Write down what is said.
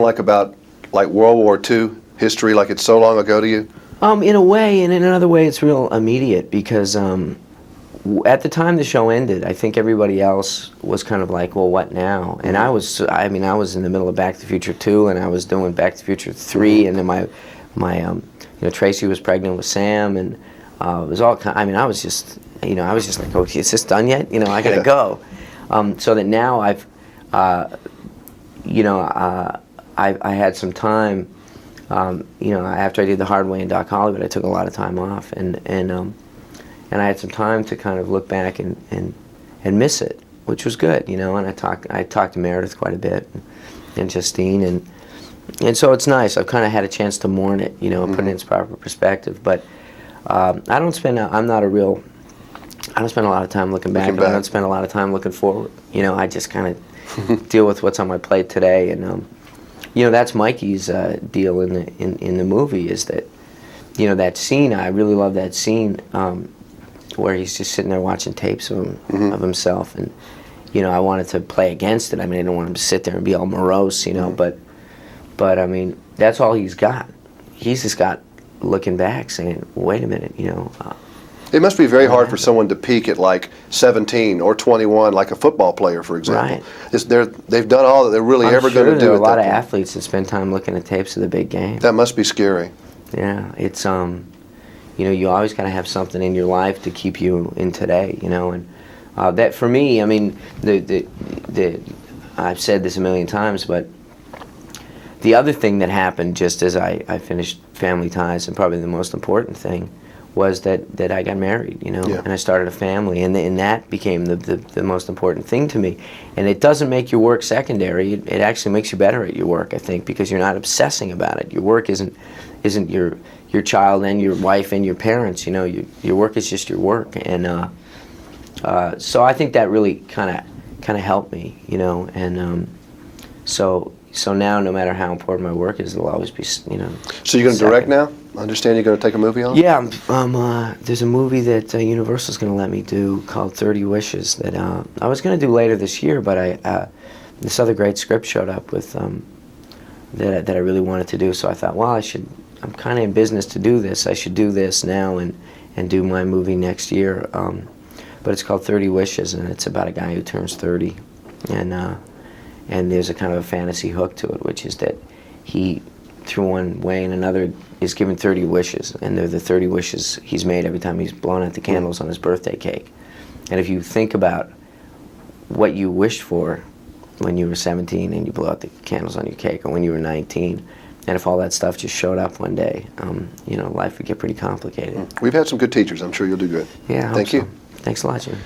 like about like World War II history, like it's so long ago to you? In a way, and in another way, it's real immediate because at the time the show ended, I think everybody else was kind of like, well, what now? And I was in the middle of Back to the Future 2, and I was doing Back to the Future 3, and then Tracy was pregnant with Sam, and it was all kind. I was just like, oh, is this done yet? I gotta go. So that now I had some time. After I did The Hard Way in Doc Hollywood, I took a lot of time off, and I had some time to kind of look back and miss it, which was good, And I talked to Meredith quite a bit, and Justine, and so it's nice. I've kind of had a chance to mourn it, put it in its proper perspective. But I don't spend a lot of time looking back. I don't spend a lot of time looking forward. I just kind of deal with what's on my plate today, and that's Mikey's deal in the movie, is that that scene. I really love that scene where he's just sitting there watching tapes of himself, and I wanted to play against it. I didn't want him to sit there and be all morose, but that's all he's got. He's just got looking back, saying, "Wait a minute, It must be very hard for someone to peak at like 17 or 21, like a football player, for example. Right. They've done all that they're really ever going to do. There are a lot of athletes that spend time looking at tapes of the big game. That must be scary. Yeah, it's you always got to have something in your life to keep you in today, and that for me, I've said this a million times, but the other thing that happened just as I finished Family Ties, and probably the most important thing, was that I got married, and I started a family, and that became the most important thing to me. And it doesn't make your work secondary. It actually makes you better at your work, I think, because you're not obsessing about it. Your work isn't your child and your wife and your parents. Your work is just your work, and so I think that really kind of helped me, and so now, no matter how important my work is, it'll always be, So you're going to direct now? I understand you're going to take a movie on? Yeah, there's a movie that Universal's going to let me do called 30 Wishes that I was going to do later this year, but this other great script showed up with that I really wanted to do. So I thought, well, I'm kind of in business to do this. I should do this now and do my movie next year. But it's called 30 Wishes, and it's about a guy who turns 30, and there's a kind of a fantasy hook to it, which is that he, through one way and another, is given 30 wishes, and they're the 30 wishes he's made every time he's blown out the candles on his birthday cake. And if you think about what you wished for when you were 17 and you blew out the candles on your cake, or when you were 19, and if all that stuff just showed up one day, life would get pretty complicated. We've had some good teachers. I'm sure you'll do good. Yeah, I hope Thank you. so. Thanks a lot, Jim.